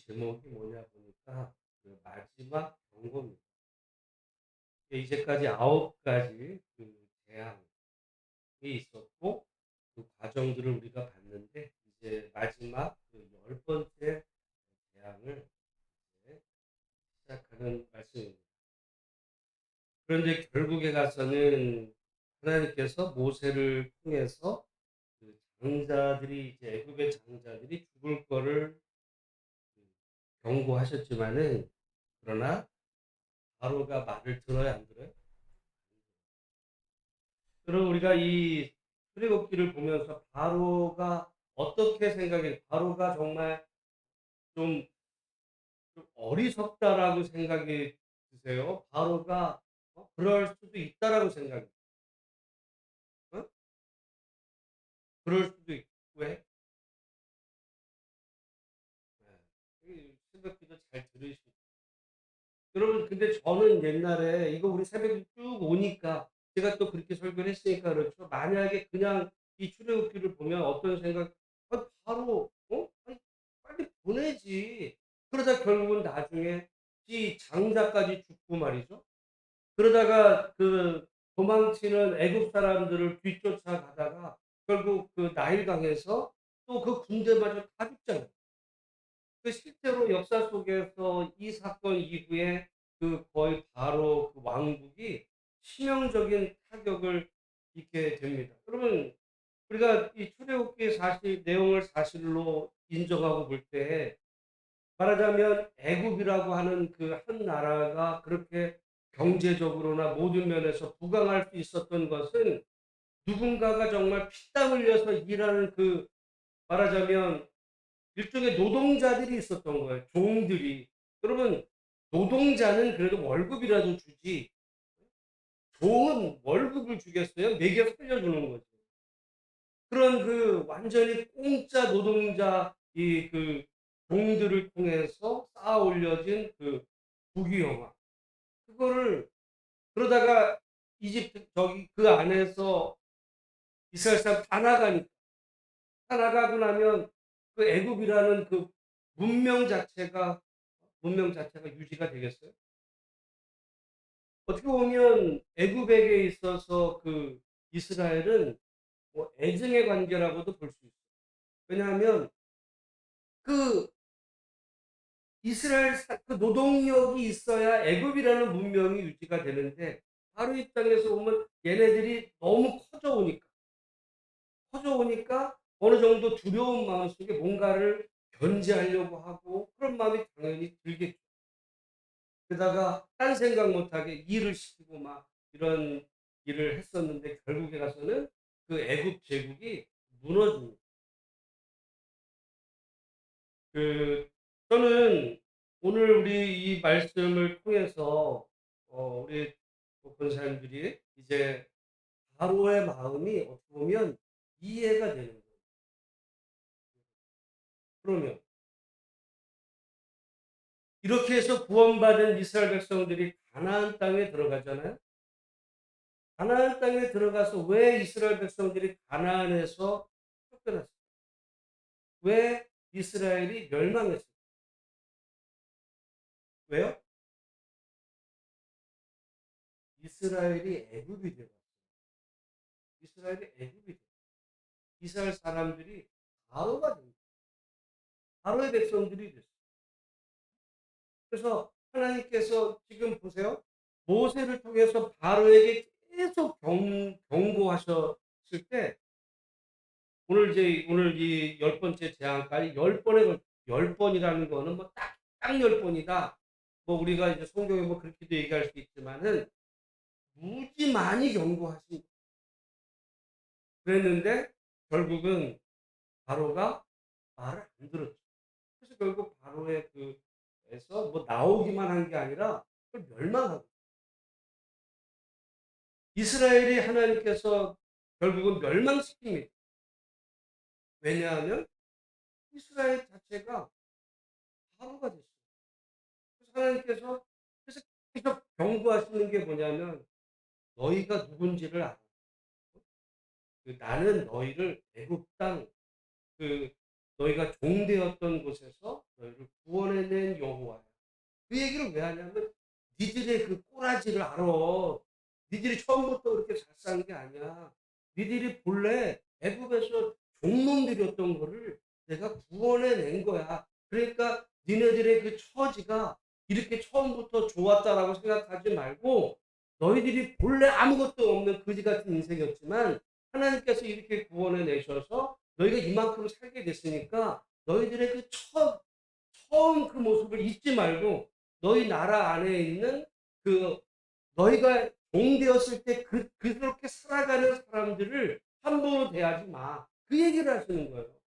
제목이 뭐냐 보니까 그 마지막 경고입니다. 이제까지 9가지 그 재앙이 있었고 그 과정들을 우리가 봤는데 이제 마지막 그 10번째 재앙을 이제 시작하는 말씀입니다. 그런데 결국에 가서는 하나님께서 모세를 통해서 그 장자들이 이제 애굽의 장자들이 죽을 거를 그 경고하셨지만은 그러나 바로가 말을 들어야 안 들어요? 그럼 우리가 이 출애굽기를 보면서 바로가 어떻게 생각해? 바로가 정말 좀, 좀 어리석다라고 생각이 드세요? 바로가 그럴 수도 있다라고 생각이. 어? 그럴 수도 있고 왜? 네. 새벽기도 잘 들으시고. 여러분 근데 저는 옛날에 이거 우리 새벽에 쭉 오니까 제가 또 그렇게 설교를 했으니까 그렇죠. 만약에 그냥 이 출애굽기를 보면 어떤 생각, 바로 아니, 빨리 보내지. 그러다 결국은 나중에 이 장자까지 죽고 말이죠. 그러다가 그 도망치는 애굽 사람들을 뒤쫓아가다가 결국 그 나일강에서 또 그 군대마저 다 죽잖아요. 그 실제로 역사 속에서 이 사건 이후에 그 거의 바로 그 왕국이 치명적인 타격을 입게 됩니다. 그러면 우리가 이 출애굽기 사실 내용을 사실로 인정하고 볼 때 말하자면 애굽이라고 하는 그 한 나라가 그렇게 경제적으로나 모든 면에서 부강할 수 있었던 것은 누군가가 정말 피땀 흘려서 일하는 그 말하자면 일종의 노동자들이 있었던 거예요. 종들이. 그러면 노동자는 그래도 월급이라도 주지. 종은 월급을 주겠어요? 매겨 살려주는 거죠. 그런 그 완전히 공짜 노동자 이 그 종들을 통해서 쌓아 올려진 그 부귀영화. 그거를 그러다가 이집트 저기 그 안에서 이스라엘 사람 다 나가고 나면 그 애굽이라는 그 문명 자체가 유지가 되겠어요? 어떻게 보면 애굽에게 있어서 그 이스라엘은 뭐 애증의 관계라고도 볼 수 있어요. 왜냐하면 그 이스라엘 그 노동력이 있어야 애굽이라는 문명이 유지가 되는데 바로 입장에서 보면 얘네들이 너무 커져 오니까 어느 정도 두려운 마음 속에 뭔가를 견제하려고 하고 그런 마음이 당연히 들겠죠. 게다가 딴 생각 못하게 일을 시키고 막 이런 일을 했었는데 결국에 가서는 그 애굽 제국이 무너집니다. 그 저는 오늘 우리 이 말씀을 통해서 우리 본 사람들이 이제 바로의 마음이 어떻게 보면 이해가 되는 거예요. 그러면 이렇게 해서 구원받은 이스라엘 백성들이 가나안 땅에 들어가잖아요. 가나안 땅에 들어가서 왜 이스라엘 백성들이 가나안에서 쫓겨났어요? 왜 이스라엘이 멸망했어요? 왜요? 이스라엘이 애굽이 되고 이스라엘이 애굽이 돼. 이스라엘 사람들이 바로가 됩니다. 바로의 백성들이 됐어요. 그래서 하나님께서 지금 보세요. 모세를 통해서 바로에게 계속 경고하셨을 때 오늘 이 10번째 재앙까지 10번에 열 번이라는 거는 뭐 딱 10번이다. 뭐 우리가 이제 성경에 뭐 그렇게도 얘기할 수 있지만은 무지 많이 경고하신 그랬는데 결국은 바로가 말을 안 들었죠. 그래서 결국 바로의 그에서 뭐 나오기만 한 게 아니라 그걸 멸망하고 이스라엘이 하나님께서 결국은 멸망시킵니다. 왜냐하면 이스라엘 자체가 바보가 됐어요. 그래서 하나님께서 그래서 계속 경고하시는 게 뭐냐면 너희가 누군지를 알아. 나는 너희를 애굽 땅그 너희가 종되었던 곳에서 너희를 구원해낸 여호와야. 그 얘기를 왜 하냐면 니들의 그 꼬라지를 알아. 니들이 처음부터 그렇게 잘 산 게 아니야. 니들이 본래 애굽에서 종놈들이었던 거를 내가 구원해낸 거야. 그러니까 니네들의 그 처지가 이렇게 처음부터 좋았다라고 생각하지 말고 너희들이 본래 아무것도 없는 거지 같은 인생이었지만 하나님께서 이렇게 구원해 내셔서 너희가 이만큼 살게 됐으니까 너희들의 그 처음 그 모습을 잊지 말고 너희 나라 안에 있는 그 너희가 종되었을 때 그렇게 살아가는 사람들을 함부로 대하지 마. 그 얘기를 하시는 거예요.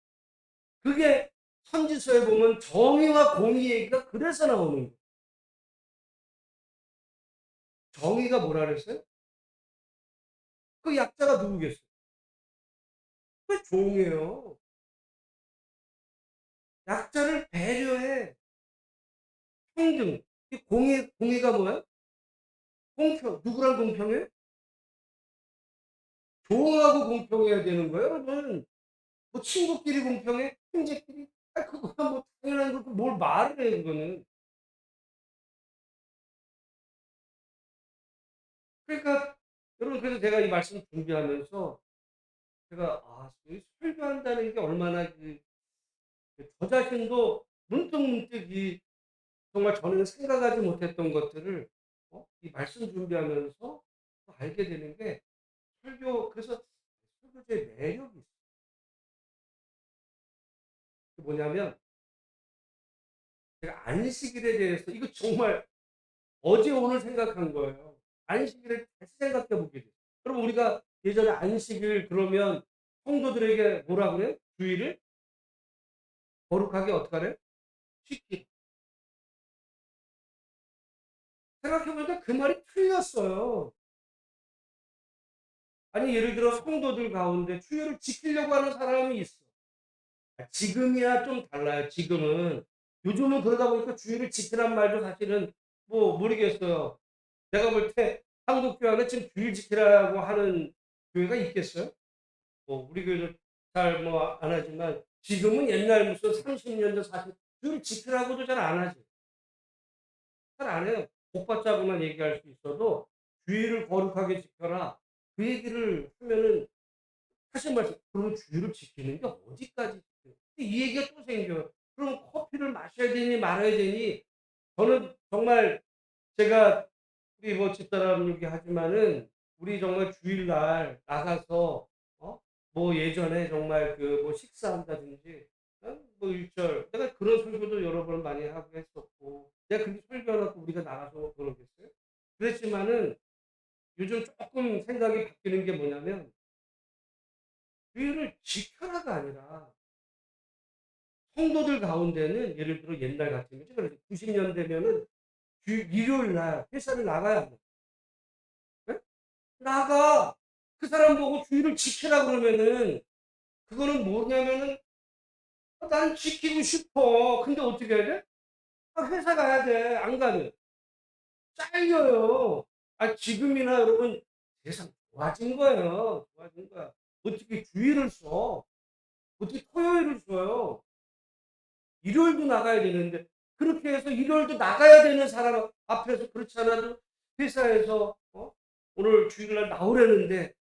그게 선지서에 보면 정의와 공의 얘기가 그래서 나오는 거예요. 정의가 뭐라 그랬어요? 그 약자가 누구겠어요? 그 종이에요. 약자를 배려해. 평등. 이 공의가 뭐야? 공평. 누구랑 공평해? 종하고 공평해야 되는 거예요, 여러분. 뭐 친구끼리 공평해? 형제끼리? 아, 그거야 뭐 당연한 거고 뭘 말을 해, 그거는. 그러니까 여러분, 그래서 제가 이 말씀 준비하면서 제가 이 설교한다는 게 얼마나 저 자신도 문득문득 이 정말 저는 생각하지 못했던 것들을 이 말씀 준비하면서 또 알게 되는 게 그래서 설교제의 매력이 있어요. 그게 뭐냐면 제가 안식일에 대해서 이거 정말 어제 오늘 생각한 거예요. 안식일을 다시 생각해 보게 돼요. 그럼 우리가 예전에 안식일 그러면 성도들에게 뭐라 그래요? 주일을 거룩하게 어떻게 하래? 지키. 생각해 보니까 그 말이 틀렸어요. 아니 예를 들어 성도들 가운데 주일을 지키려고 하는 사람이 있어. 지금이야 좀 달라요. 지금은 요즘은 그러다 보니까 주일을 지키란 말도 사실은 뭐 모르겠어요. 내가 볼 때 한국 교회 안에 지금 주일 지키라고 하는 교회가 있겠어요? 뭐 우리 교회도 잘 뭐 안 하지만 지금은 옛날 무슨 30년 전 40, 주일 지키라고도 잘 안 하지. 잘 안 해요. 복받자고만 얘기할 수 있어도 주일을 거룩하게 지켜라. 그 얘기를 하면은 하신 말씀, 그러면 주일을 지키는 게 어디까지 지켜요? 이 얘기가 또 생겨요. 그럼 커피를 마셔야 되니 말아야 되니? 저는 정말 제가 우리 뭐 집사람 얘기하지만은 우리 정말 주일날 나가서 뭐 예전에 정말 그 뭐 식사한다든지 뭐 일절 내가 그런 설교도 여러 번 많이 하고 했었고 내가 그렇게 설교하고 우리가 나가서 그러겠어요? 그랬지만은 요즘 조금 생각이 바뀌는 게 뭐냐면 주일을 지켜라가 아니라 성도들 가운데는 예를 들어 옛날 같으면 90년 되면은 일요일 날 회사를 나가야 합니다. 예? 나가. 그 사람 보고 주의를 지키라 그러면은 그거는 뭐냐면은 난 지키고 싶어. 근데 어떻게 해야 돼? 회사 가야 돼. 안 가면 잘려요. 지금이나 여러분 세상 좋아진 거예요. 좋아진 거야. 어떻게 주의를 써? 어떻게 토요일을 써요? 일요일도 나가야 되는데 그렇게 해서 일요일도 나가야 되는 사람 앞에서 그렇지 않아도 회사에서 오늘 주일날 나오려는데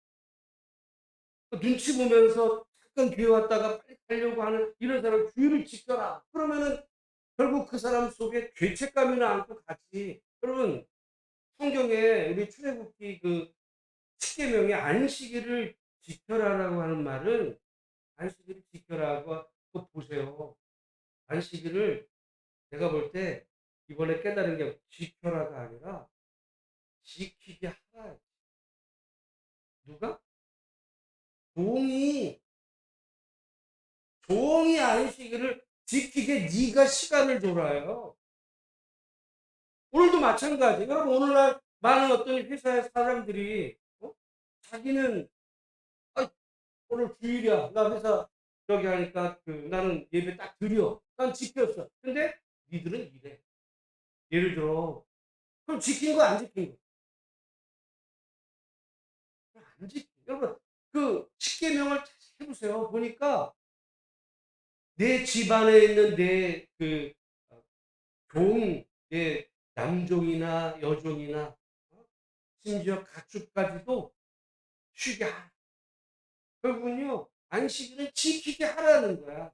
눈치 보면서 잠깐 교회 왔다가 빨리 가려고 하는 이런 사람 주의를 지켜라. 그러면은 결국 그 사람 속에 죄책감이나 안고 가지. 여러분 성경에 우리 출애굽기 그 10계명에 안식일을 지켜라라고 하는 말은 안식일을 지켜라고 보세요. 안식일을 내가 볼 때 이번에 깨달은 게 지켜라가 아니라 지키게 하라. 누가? 종이 종이 안식일을 지키게 네가 시간을 줘라요. 오늘도 마찬가지. 여러분 오늘날 많은 어떤 회사의 사람들이 자기는 아, 오늘 주일이야. 나 회사 저기 하니까 나는 예배 딱 드려. 난 지켰어. 근데 니들은 이래. 예를 들어 그럼 지킨 거 안 지킨 거? 안 지킨. 여러분 그 십계명을 해보세요. 보니까 내 집안에 있는 내 그 종, 내 남종이나 여종이나 심지어 가축까지도 쉬게 하라. 결국은요, 안식일은 지키게 하라는 거야.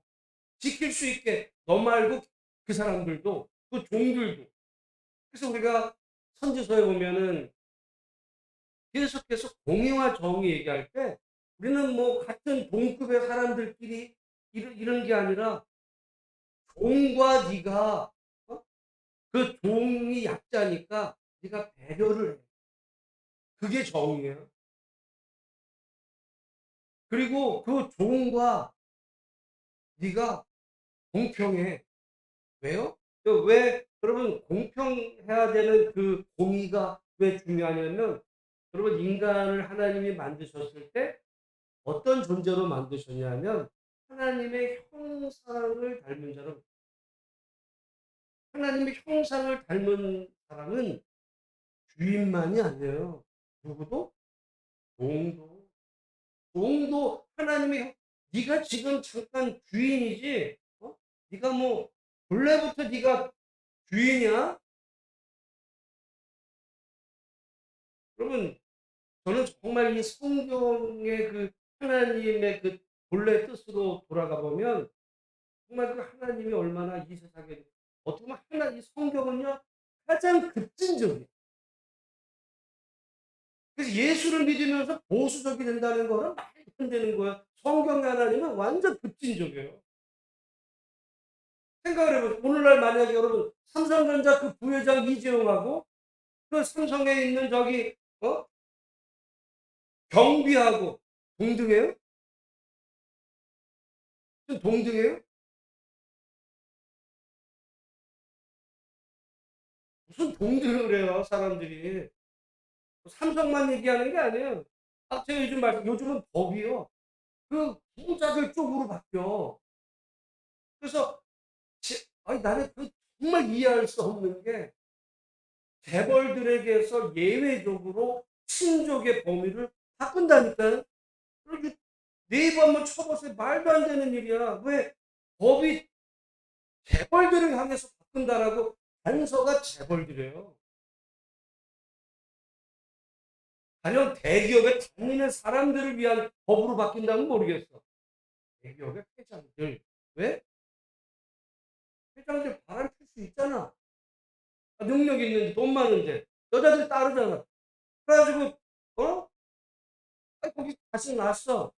지킬 수 있게 너 말고 그 사람들도 그 종들도. 그래서 우리가 선지서에 보면은 계속해서 공의와 정의 얘기할 때 우리는 뭐 같은 동급의 사람들끼리 이런 게 아니라 종과 네가 그 종이 약자니까 네가 배려를 해. 그게 정의예요. 그리고 그 종과 네가 공평해. 왜요? 왜 여러분 공평해야 되는 그 공의가 왜 중요하냐면 여러분 인간을 하나님이 만드셨을 때 어떤 존재로 만드셨냐면 하나님의 형상을 닮은 자로 하나님의 형상을 닮은 사람은 주인만이 아니에요. 누구도 종도 종도 하나님의 네가 지금 잠깐 주인이지 네가 뭐 본래부터 네가 주인이야? 그러면 저는 정말 이 성경의 그 하나님의 그 본래 뜻으로 돌아가 보면 정말 그 하나님이 얼마나 이 세상에 어떻게 보면 이 성경은요 가장 급진적이에요. 그래서 예수를 믿으면서 보수적이 된다는 거는 말이 안 되는 거예요. 성경의 하나님은 완전 급진적이에요. 생각을 해보세요. 오늘날 만약에 여러분 삼성전자 그 부회장 이재용하고 그 삼성에 있는 저기 경비하고 동등해요? 좀 동등해요? 무슨 동등을 해요 사람들이. 삼성만 얘기하는 게 아니에요. 제가 요즘 요즘은 법이요. 그 부자들 쪽으로 바뀌어. 그래서 아니 나는 그 정말 이해할 수 없는 게 재벌들에게서 예외적으로 친족의 범위를 바꾼다니까요. 그리고 네이버 한번 쳐보세요. 말도 안 되는 일이야. 왜 법이 재벌들을 향해서 바꾼다라고 단서가 재벌들이에요. 가령 대기업에 다니는 사람들을 위한 법으로 바뀐다면 모르겠어. 대기업의 회장들. 왜? 회장들 바람 필 수 있잖아. 능력 있는데 돈 많은데 여자들이 따르잖아. 그래가지고 거기 자식 낳았어.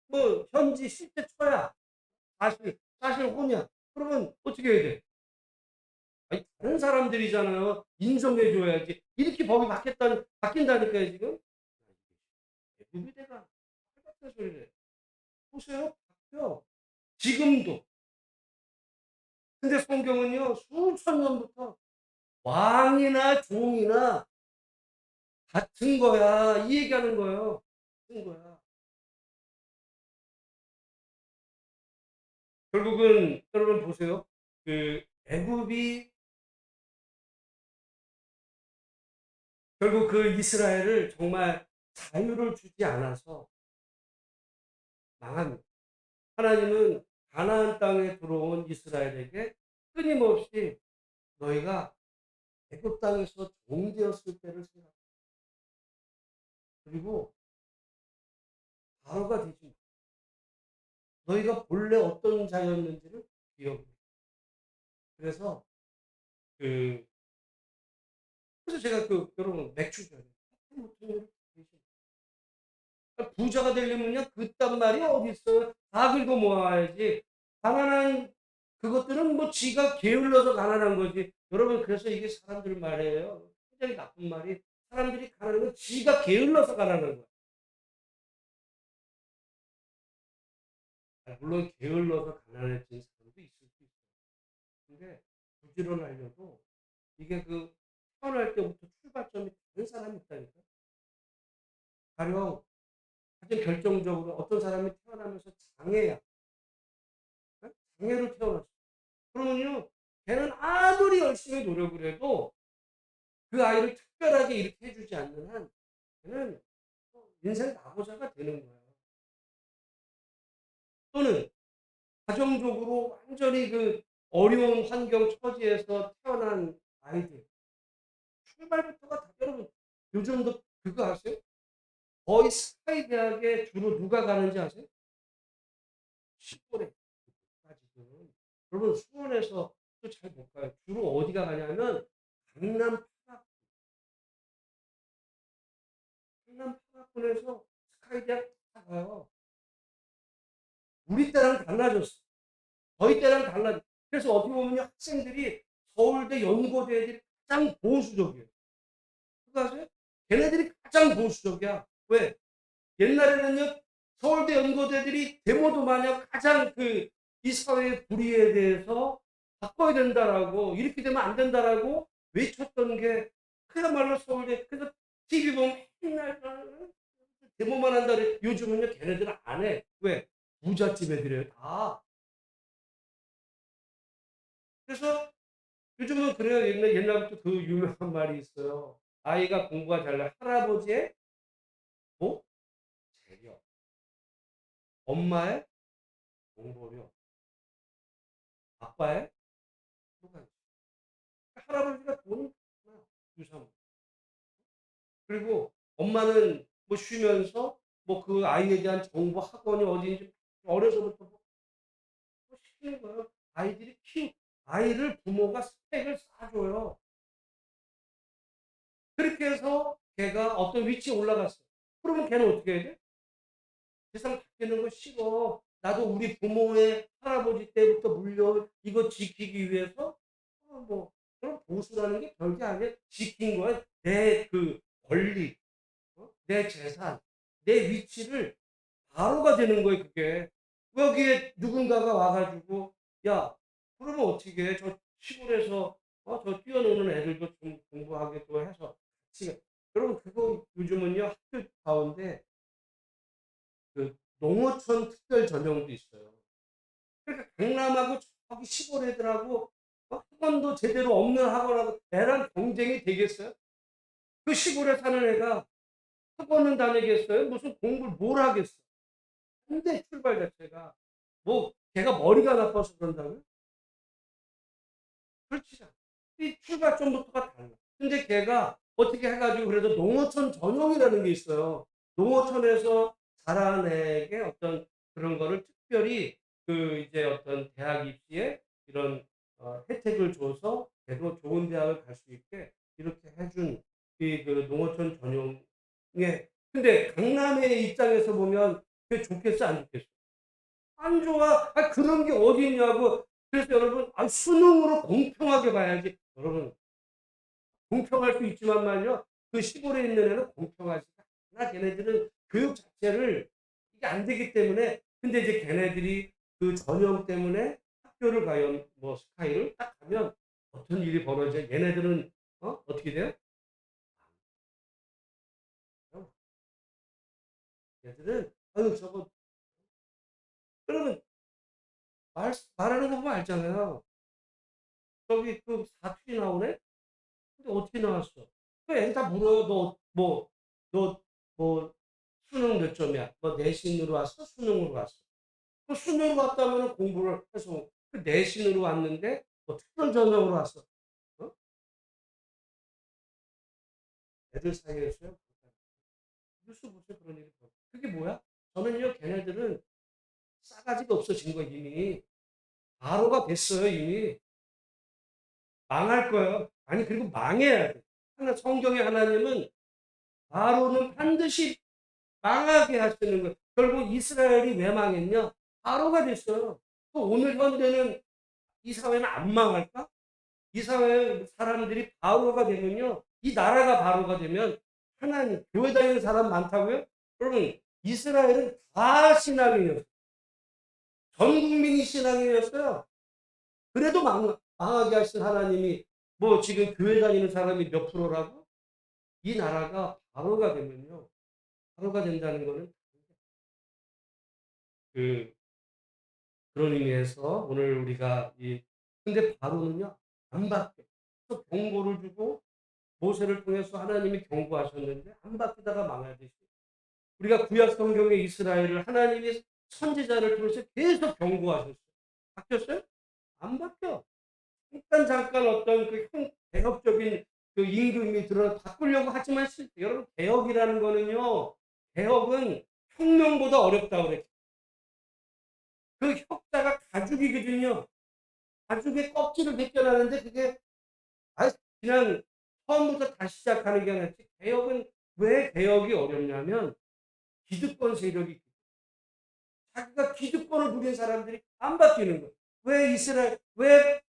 뭐 현지 실제 초야. 사실 혼이야. 그러면 어떻게 해야 돼? 아니 다른 사람들이잖아요. 인정해줘야지. 이렇게 법이 바뀐다니까요 지금. 대부비대가 똑같은 소리를 해. 보세요. 바뀌어. 지금도. 근데 성경은요 수천 년부터 왕이나 종이나 같은 거야. 이 얘기하는 거예요. 같은 거야. 결국은 여러분 보세요. 그 애굽이 결국 그 이스라엘을 정말 자유를 주지 않아서 망합니다. 하나님은 가나안 땅에 들어온 이스라엘에게 끊임없이 너희가 애굽 땅에서 종되었을 때를 생각해. 그리고 바로가 되지. 너희가 본래 어떤 자였는지를 기억해. 그래서 그 그래서 제가 여러분 맥주죠. 부자가 되려면요 그딴 말이 어디 있어요? 다 긁어 모아야지. 가난한 그것들은 뭐 지가 게을러서 가난한 거지. 여러분 그래서 이게 사람들 말이에요. 굉장히 나쁜 말이 사람들이 가난한 건 지가 게을러서 가난한 거야. 물론 게을러서 가난해진 사람도 있을 수 있어. 근데 부지런하려도 이게 태어날 때부터 출발점이 다른 사람이 있다니까. 가령 가장 결정적으로 어떤 사람이 태어나면서 장애야. 장애로 태어났어. 그러면요, 걔는 아무리 열심히 노력을 해도 그 아이를 특별하게 이렇게 해주지 않는 한 걔는 인생 나고자가 되는 거예요. 또는 가정적으로 완전히 그 어려운 환경 처지에서 태어난 아이들. 출발부터가 다 여러분 요즘도 그거 아세요? 거의 스카이 대학에 주로 누가 가는지 아세요? 시골에 가지고. 여러분 수원에서 또 잘 못 가요. 주로 어디가 가냐면 강남 파락 강남 파락군에서 스카이 대학 다 가요. 우리 때랑 달라졌어. 저희 때랑 달라졌어. 그래서 어떻게 보면 학생들이 서울대 연고대 애들이 가장 보수적이에요. 그거 아세요? 걔네들이 가장 보수적이야. 왜? 옛날에는요, 서울대 연고대들이 데모도 마냥 가장 이 사회의 불의에 대해서 바꿔야 된다라고, 이렇게 되면 안 된다라고 외쳤던 게 그야말로 서울대, 그래서 TV 보면 맨날 데모만 한다 그래. 요즘은요, 걔네들은 안 해. 왜? 부잣집 애들이에요, 다. 그래서 요즘은 그래요. 옛날부터 그 유명한 말이 있어요. 아이가 공부가 잘나 할아버지의 뭐? 재력, 엄마의 공부력, 아빠의 효과. 할아버지가 돈이 많아, 유산. 그리고 엄마는 뭐 쉬면서 뭐 그 아이에 대한 정보 학원이 어디인지 어려서부터 뭐 시키는 거예요. 아이를 부모가 스펙을 쌓아줘요. 그렇게 해서 걔가 어떤 위치에 올라갔어. 그러면 걔는 어떻게 해야 돼? 세상 바뀌는 거 싫어. 나도 우리 부모의 할아버지 때부터 물려온 이거 지키기 위해서 뭐 그런 보수라는 게 별게 아니야. 지킨 거야. 내 그 권리, 내 재산, 내 위치를 바로가 되는 거예요, 그게. 여기에 누군가가 와가지고, 야, 그러면 어떻게 해? 저 시골에서, 저 뛰어노는 애들도 좀 공부하게 또 해서 같이. 여러분, 그거 요즘은요, 학교 가운데 그 농어촌 특별 전형도 있어요. 그러니까 강남하고 저기 시골 애들하고 학원도 제대로 없는 학원하고 애랑 경쟁이 되겠어요? 그 시골에 사는 애가 학원은 다니겠어요? 무슨 공부를 뭘 하겠어? 근데 출발 자체가 뭐 걔가 머리가 나빠서 그런다고요? 그렇지 않아. 이 출발점부터가 달라. 근데 걔가 어떻게 해가지고 그래도 농어촌 전형이라는 게 있어요. 농어촌에서 자란 애에게 어떤 그런 거를 특별히 이제 어떤 대학 입시에 이런 혜택을 줘서 걔도 좋은 대학을 갈 수 있게 이렇게 해준 그 농어촌 전형에 근데 강남의 입장에서 보면 그게 좋겠어 안 좋겠어? 안 좋아. 그런 게 어디 있냐고. 그래서 여러분, 수능으로 공평하게 봐야지. 여러분, 공평할 수 있지만 말이요. 그 시골에 있는 애는 공평하지 않아. 걔네들은 교육 자체를 이게 안 되기 때문에. 근데 이제 걔네들이 그 전형 때문에 학교를 가요. 뭐 스카이를 딱 가면 어떤 일이 벌어져. 얘네들은 어떻게 돼요? 얘들은 아유 저거 그러면 말하는 거 보면 알잖아요. 저기 그 사투리 나오네? 근데 어떻게 나왔어? 그 애들 다 물어요. 너, 뭐, 수능 몇 점이야? 뭐, 내신으로 왔어? 수능으로 왔어? 그 수능으로 왔다면 공부를 해서, 그 내신으로 왔는데, 뭐, 특별 전형으로 왔어. 어? 애들 사이에서요? 뉴스 보세요, 그런 일이. 그게 뭐야? 저는요, 걔네들은 싸가지가 없어진 거 이미. 바로가 됐어요, 이미. 망할 거예요. 아니, 그리고 망해야 돼. 성경의 하나님은 바로는 반드시 망하게 하시는 거예요. 결국 이스라엘이 왜 망했냐? 바로가 됐어요. 오늘 현대는 이 사회는 안 망할까? 이 사회 사람들이 바로가 되면요. 이 나라가 바로가 되면 하나님, 교회 다니는 사람 많다고요? 여러분, 이스라엘은 다 신앙이었어요. 전 국민이 신앙이었어요. 그래도 망하게 하신 하나님이 뭐 지금 교회 다니는 사람이 몇 프로라고? 이 나라가 바로가 되면요. 바로가 된다는 거는 그 그런 의미에서 오늘 우리가 근데 바로는요 안 바뀌어. 또 경고를 주고 모세를 통해서 하나님이 경고하셨는데 안 바뀌다가 망하듯이 우리가 구약 성경의 이스라엘을 하나님이 선지자를 통해서 계속 경고하셨어요. 바뀌었어요? 안 바뀌어. 잠깐 어떤 그 개혁적인 그 임금이 바꾸려고 하지만 실제 여러분 개혁이라는 거는요. 개혁은 혁명보다 어렵다고 그랬죠. 그 혁자가 가죽이거든요. 가죽의 껍질을 벗겨나는데 그게 아 그냥 처음부터 다시 시작하는 게 아니라 개혁은 왜 개혁이 어렵냐면 기득권 세력이 자기가 기득권을 부린 사람들이 안 바뀌는 거예요. 왜 이스라엘 왜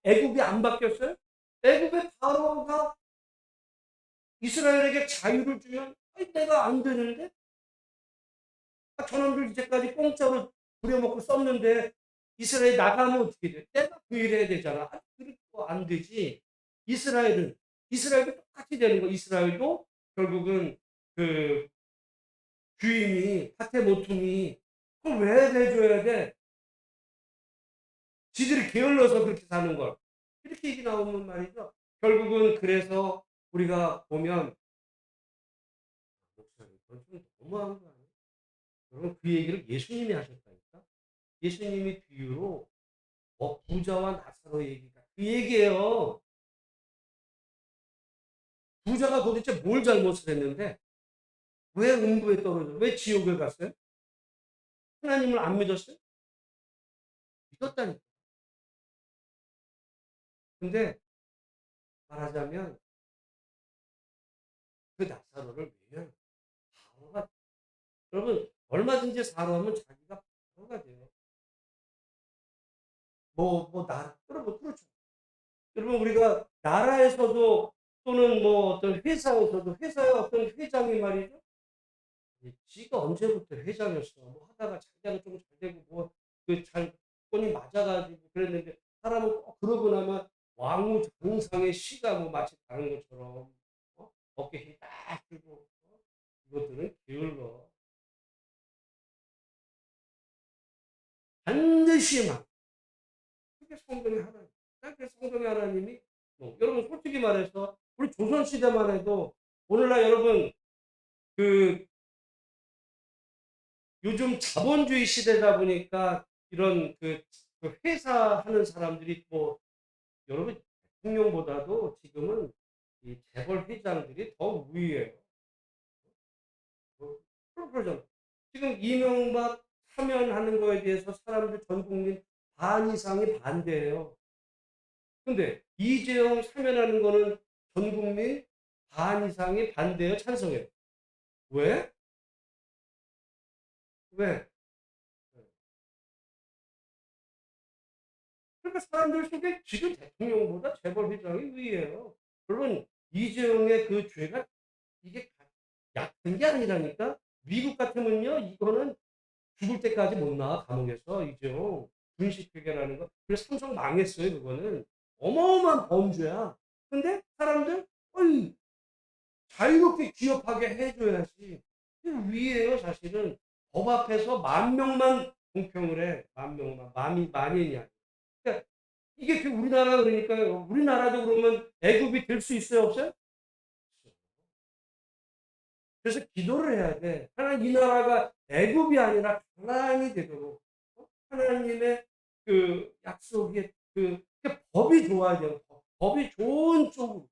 애굽이 안 바뀌었어요? 애굽의 바로가 이스라엘에게 자유를 주면 아니 내가 안 되는데 저놈들 이제까지 공짜로 부려먹고 썼는데 이스라엘 나가면 어떻게 돼? 내가 그 일 해야 되잖아. 아, 그리고 안 되지. 이스라엘도 똑같이 되는 거. 이스라엘도 결국은 그 주인이 파테 모퉁이 그걸 왜 내줘야 돼? 지들이 게을러서 그렇게 사는 걸. 이렇게 얘기 나오면 말이죠. 결국은 그래서 우리가 보면 목사님 그건 좀 너무한 거 아니에요? 여러분 그 얘기를 예수님이 하셨다니까. 예수님이 비유로 부자와 나사로 얘기가 그 얘기예요. 부자가 도대체 뭘 잘못을 했는데 왜 음부에 떨어져? 왜 지옥에 갔어요? 하나님을 안 믿었어요? 믿었다니까. 근데 말하자면 그 나사로를 왜냐면 바보가 여러분 얼마든지 사람은 자기가 바보가 돼요. 여러분 그렇죠. 여러분 우리가 나라에서도 또는 뭐 어떤 회사에서도 회사의 어떤 회장이 말이죠. 지가 언제부터 회장이었어. 뭐 하다가 자기가 좀 잘 되고 뭐 그 잘 폰이 맞아가지고 그랬는데 사람은 꼭 그러고 나면 왕후 정상의 시가 뭐 마치 다른 것처럼 어깨 힘 딱 주고 이것들은 게을러. 반드시만 그게 성경의 하나님. 그게 성경의 하나님이 여러분 솔직히 말해서 우리 조선 시대만 해도 오늘날 여러분 그 요즘 자본주의 시대다 보니까 이런 그 회사 하는 사람들이 뭐 여러분 대통령보다도 지금은 이 재벌 회장들이 더 우위예요. 그러잖아. 지금 이명박 사면하는 거에 대해서 사람들 전 국민 반 이상이 반대해요. 근데 이재용 사면하는 거는 전 국민 반 이상이 반대해요, 찬성해요. 왜? 왜? 그러니까 사람들 속에 지금 대통령보다 재벌 회장이 위에요. 여러분 이재용의 그 죄가 이게 얕은 게 아니라니까. 미국 같으면요 이거는 죽을 때까지 못 나와 감옥에서 이재용 분식회계라는 거. 그래서 삼성 망했어요 그거는. 어마어마한 범죄야. 근데 사람들 어이 자유롭게 기업하게 해줘야지. 위에요 사실은. 법 앞에서 만 명만 공평을 해. 만 명만. 만인이야. 그러니까 이게 우리나라 그러니까요. 우리나라도 그러면 애굽이 될 수 있어요, 없어요? 그래서 기도를 해야 돼. 하나님 이 나라가 애굽이 아니라 가나안이 되도록 하나님의 그 약속의 법이 좋아야 돼요. 법이 좋은 쪽으로.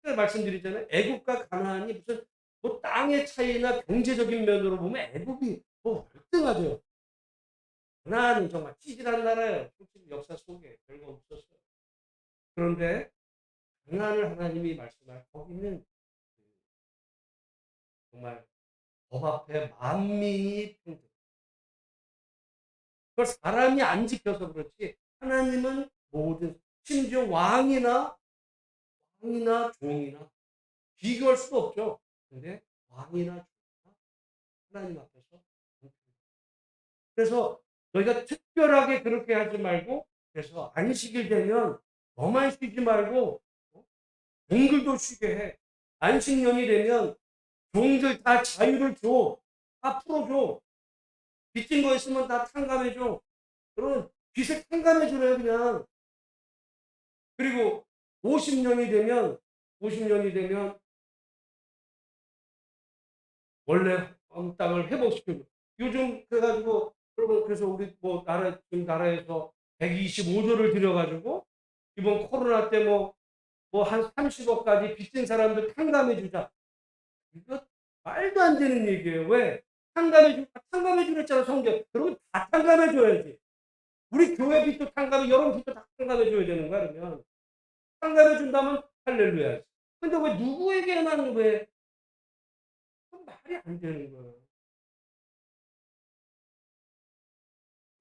제가 말씀드리잖아요. 애굽과 가나안이 무슨 뭐 땅의 차이나 경제적인 면으로 보면 애굽이 뭐 월등하죠. 가나안은 정말 찌질한 나라예요. 솔직히 역사 속에 별거 없었어요. 그런데 가나안을 하나님이 말씀할 거기는 정말 법 앞에 만민이 평등. 그걸 사람이 안 지켜서 그렇지 하나님은 모든 심지어 왕이나 종이나 비교할 수도 없죠. 근데 왕이나 종이나 하나님 앞에서 그래서 너희가 특별하게 그렇게 하지 말고 그래서 안식일 되면 너만 쉬지 말고 종들도 쉬게 해. 안식년이 되면 종들 다 자유를 줘. 다 풀어줘. 빚진 거 있으면 다 탕감해줘. 그럼 빚을 탕감해주래 그냥. 그리고 50년이 되면 원래 땅을 회복시켜줘. 요즘 그래가지고 여러분 그래서 우리 뭐 나라 지금 나라에서 125조를 들여 가지고 이번 코로나 때 뭐 한 30억까지 빚진 사람들 탕감해 주자. 이거 말도 안 되는 얘기예요. 왜? 탕감해 주랬잖아 성경. 그러면 다 탕감해 줘야지. 우리 교회 빚도 탕감해, 여러분 빚도 다 탕감해 줘야 되는 거야 그러면. 탕감해 준다면 할렐루야지. 근데 왜 누구에게만 왜 그건 말이 안 되는 거예요.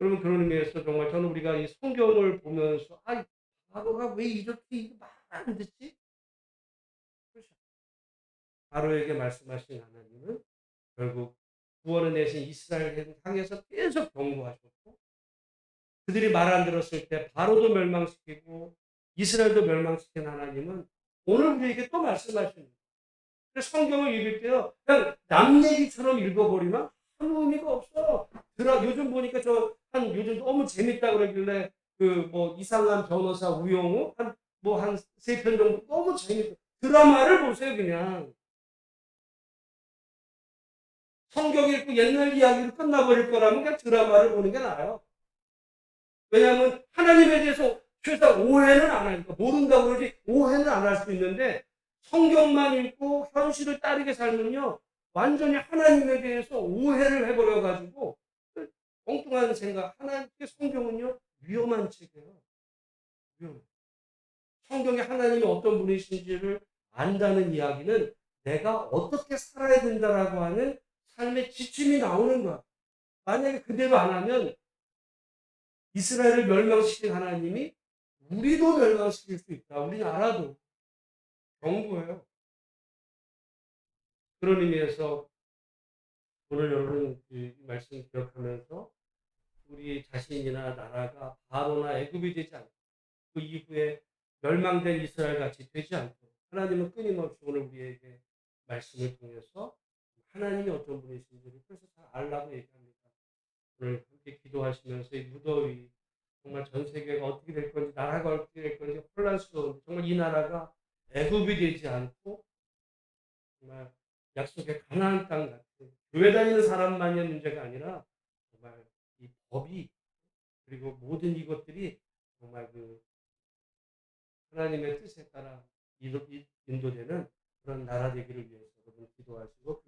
여러분 그런 의미에서 정말 저는 우리가 이 성경을 보면서 '아 바로가 왜 이렇게 말 안 듣지?' 바로에게 말씀하신 하나님은 결국 구원을 내신 이스라엘을 향해서 계속 경고하셨고 그들이 말 안 들었을 때 바로도 멸망시키고 이스라엘도 멸망시킨 하나님은 오늘 우리에게 또 말씀하십니다. 그래서 성경을 읽을 때요. 그냥 남 얘기처럼 읽어버리면 아무 의미가 없어. 요즘 보니까 요즘 너무 재밌다 그러길래 그 뭐 이상한 변호사 우영우 한 세 편 정도 너무 재밌고 드라마를 보세요 그냥. 성경 읽고 옛날 이야기로 끝나버릴 거라면 그냥 드라마를 보는 게 나아요. 왜냐하면 하나님에 대해서 최소한 오해는 안 하니까 모른다고 그러지 오해는 안 할 수 있는데 성경만 읽고 현실을 따르게 살면요 완전히 하나님에 대해서 오해를 해버려 가지고 엉뚱한 생각 하나님께 성경은요 위험한 책이에요. 위험. 성경에 하나님이 어떤 분이신지를 안다는 이야기는 내가 어떻게 살아야 된다라고 하는 삶의 지침이 나오는 거야. 만약에 그대로 안 하면 이스라엘을 멸망시킨 하나님이 우리도 멸망시킬 수 있다. 우리나라도 경고예요. 그런 의미에서 오늘 여러분 이 말씀 기억하면서 우리 자신이나 나라가 바로나 애굽이 되지 않고 그 이후에 멸망된 이스라엘 같이 되지 않도록 하나님은 끊임없이 오늘 우리에게 말씀을 통해서 하나님이 어떤 분이신지를 그래서 잘 알라고 얘기합니다. 오늘 함께 기도하시면서 이 무더위 정말 전 세계가 어떻게 될 건지 나라가 어떻게 될 건지 혼란스러운 정말 이 나라가 애굽이 되지 않고 정말 약속의 가나안 땅 같은 교회 다니는 사람만의 문제가 아니라 정말 이 법이 그리고 모든 이것들이 정말 그 하나님의 뜻에 따라 인도되는 그런 나라 되기를 위해서 여러분 기도하시고